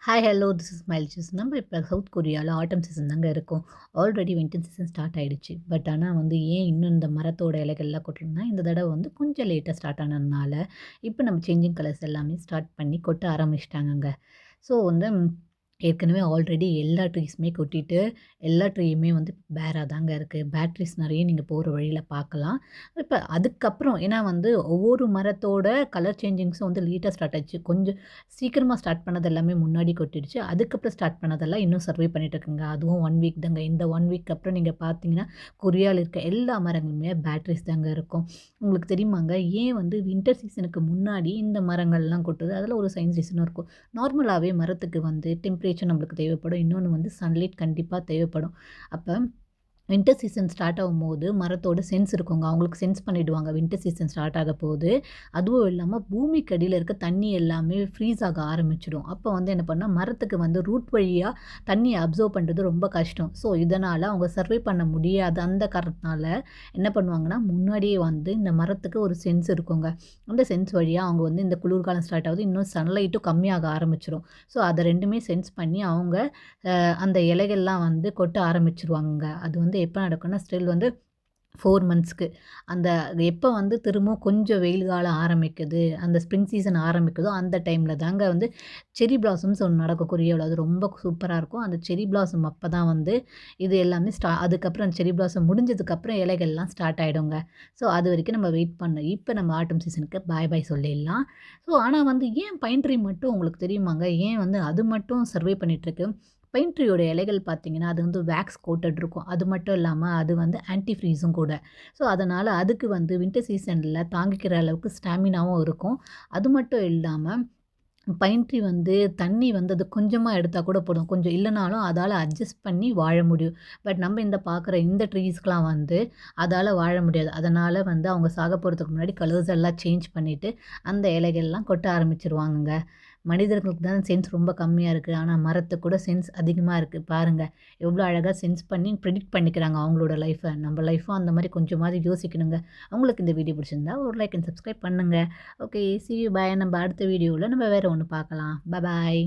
Hi hello this is mile choose. நம்ம இப்போ south கொரியாவில் ஆட்டம் சீசன் தாங்க இருக்கும். ஆல்ரெடி வின்டர் சீசன் ஸ்டார்ட் ஆகிடுச்சு. பட் ஆனால் வந்து ஏன் இன்னும் இந்த மரத்தோட இலைகள்லாம் கொட்டலன்னா, இந்த தடவை வந்து கொஞ்சம் லேட்டாக ஸ்டார்ட் ஆனதுனால இப்போ நம்ம சேஞ்சிங் கலர்ஸ் எல்லாமே ஸ்டார்ட் பண்ணி கொட்ட ஆரம்பிச்சிட்டாங்கங்க. ஸோ வந்து ஏற்கனவே ஆல்ரெடி எல்லா ட்ரீஸுமே கொட்டிட்டு, எல்லா ட்ரீயுமே வந்து பேராக தாங்க இருக்குது. பேட்ரீஸ் நிறைய நீங்கள் போகிற வழியில் பார்க்கலாம். இப்போ அதுக்கப்புறம் ஏன்னா வந்து ஒவ்வொரு மரத்தோட கலர் சேஞ்சிங்ஸும் வந்து லேட்டாக ஸ்டார்ட் ஆச்சு. கொஞ்சம் சீக்கிரமாக ஸ்டார்ட் பண்ணது எல்லாமே முன்னாடி கொட்டிடுச்சு. அதுக்கப்புறம் ஸ்டார்ட் பண்ணதெல்லாம் இன்னும் சர்வே பண்ணிட்டு இருக்குங்க. அதுவும் 1 வீக் தாங்க. இந்த 1 வீக் அப்புறம் நீங்க பார்த்தீங்கன்னா, கொரியால இருக்க எல்லா மரங்களுமே பேட்டரிஸ் தாங்க இருக்கும். உங்களுக்கு தெரியுமாங்க, ஏன் வந்து வின்டர் சீசனுக்கு முன்னாடி இந்த மரங்கள்லாம் கொட்டுது? அதில ஒரு சயின்ஸ் ரீசனும் இருக்கும். நார்மலாவே மரத்துக்கு வந்து டெம்பரேச்சர் நம்மளுக்கு தேவைப்படும். இன்னொன்னு வந்து சன்லைட் கண்டிப்பா தேவைப்படும். அப்ப வின்டர் சீசன் ஸ்டார்ட் ஆகும்போது மரத்தோட சென்ஸ் இருக்குங்க. அவங்களுக்கு சென்ஸ் பண்ணிடுவாங்க. வின்டர் சீசன் ஸ்டார்ட் ஆகப்போகுது. அதுவும் இல்லாம பூமிக்கு அடியில இருக்க தண்ணி எல்லாமே ஃப்ரீஸ் ஆக ஆரம்பிச்சுடும். அப்போ வந்து என்ன பண்ணா, மரத்துக்கு வந்து ரூட் வழியா தண்ணிய அப்சர்வ் பண்றது ரொம்ப கஷ்டம். ஸோ, இதனால அவங்க சர்வை பண்ண முடியாத அந்த காரணத்தினால என்ன பண்ணுவாங்கன்னா, முன்னாடியே வந்து இந்த மரத்துக்கு ஒரு சென்ஸ் இருக்குங்க. அந்த சென்ஸ் வழியா அவங்க வந்து இந்த குளிர்காலம் ஸ்டார்ட் ஆகுது. இன்னும் சன்லைட்டும் கம்மியாக ஆரம்பிச்சுரும். ஸோ, அத 2மே சென்ஸ் பண்ணி அவங்க அந்த இலைகள்லாம் வந்து கொட்ட ஆரம்பிச்சுருவாங்கங்க. அது வந்து எப்போ நடக்கும்னா, ஸ்டில் வந்து 4 மந்த்ஸ்க்கு. அந்த எப்போ வந்து திரும்பவும் கொஞ்சம் வெயில் காலம் ஆரம்பிக்குது, அந்த ஸ்ப்ரிங் சீசன் ஆரம்பிக்குதோ, அந்த டைமில தாங்க வந்து செர்ரி பிளாசம்ஸ் ஒண்ணு நடக்கும் கொரியாவுல. அது ரொம்ப சூப்பரா இருக்கும். அந்த செர்ரி பிளாசம் அப்ப தான் வந்து இது எல்லாமே அதுக்கப்புறம் அந்த செர்ரி பிளாசம் முடிஞ்சதுக்கப்புறம் இலைகள்லாம் ஸ்டார்ட் ஆயிடுங்க. ஸோ, அதுவரைக்கும் நம்ம வெயிட் பண்ணணும். இப்ப நம்ம ஆட்டம் சீசனுக்கு பாய் பாய் சொல்லிடலாம். ஸோ, ஆனா வந்து ஏன் பைன் ட்ரீ மட்டும் உங்களுக்கு தெரியுமாங்க? ஏன் வந்து அது மட்டும் சர்வே பண்ணிட்டுருக்கு? பைன் ட்ரீயோட இலைகள் பார்த்தீங்கன்னா, அது வந்து வேக்ஸ் கோட்டட் இருக்கும். அது மட்டும் இல்லாம, அது வந்து ஆன்டி ஃப்ரீஸும் கூட. ஸோ, அதனால அதுக்கு வந்து வின்டர் சீசன்ல தாங்கிக்கிற அளவுக்கு ஸ்டாமினாவும் இருக்கும். அது மட்டும் இல்லாம, பைன் ட்ரீ வந்து தண்ணி வந்து அது கொஞ்சமா எடுத்தா கூட போதும். கொஞ்சம் இல்லனாலும் அதால அட்ஜஸ்ட் பண்ணி வாழ முடியும். பட் நம்ம இந்த பார்க்குற இந்த ட்ரீஸ்க்குலாம் வந்து அதால வாழ முடியாது. அதனால வந்து அவங்க சாக போறதுக்கு முன்னாடி கலர்ஸ் எல்லாம் சேஞ்ச் பண்ணிட்டு, அந்த இலைகள்லாம் கொட்ட ஆரம்பிச்சுருவாங்கங்க. மனிதர்களுக்கு தான் சென்ஸ் ரொம்ப கம்மியா இருக்கு. ஆனா மரத்துக்கு கூட சென்ஸ் அதிகமா இருக்கு. பாருங்க, எவ்வளோ அழகா சென்ஸ் பண்ணி ப்ரிடிக்ட் பண்ணிக்கிறாங்க அவங்களோட லைஃப்ப. நம்ம லைஃப்பும் அந்த மாரி கொஞ்சமாவது யோசிக்கணுங்க. உங்களுக்கு இந்த வீடியோ பிடிச்சிருந்தா ஒரு லைக் அண்ட் சப்ஸ்கிரைப் பண்ணுங்க. Okay, C you bye. நம்ம அடுத்த வீடியோல நம்ம வேற ஒண்ணு பார்க்கலாம். பாய்.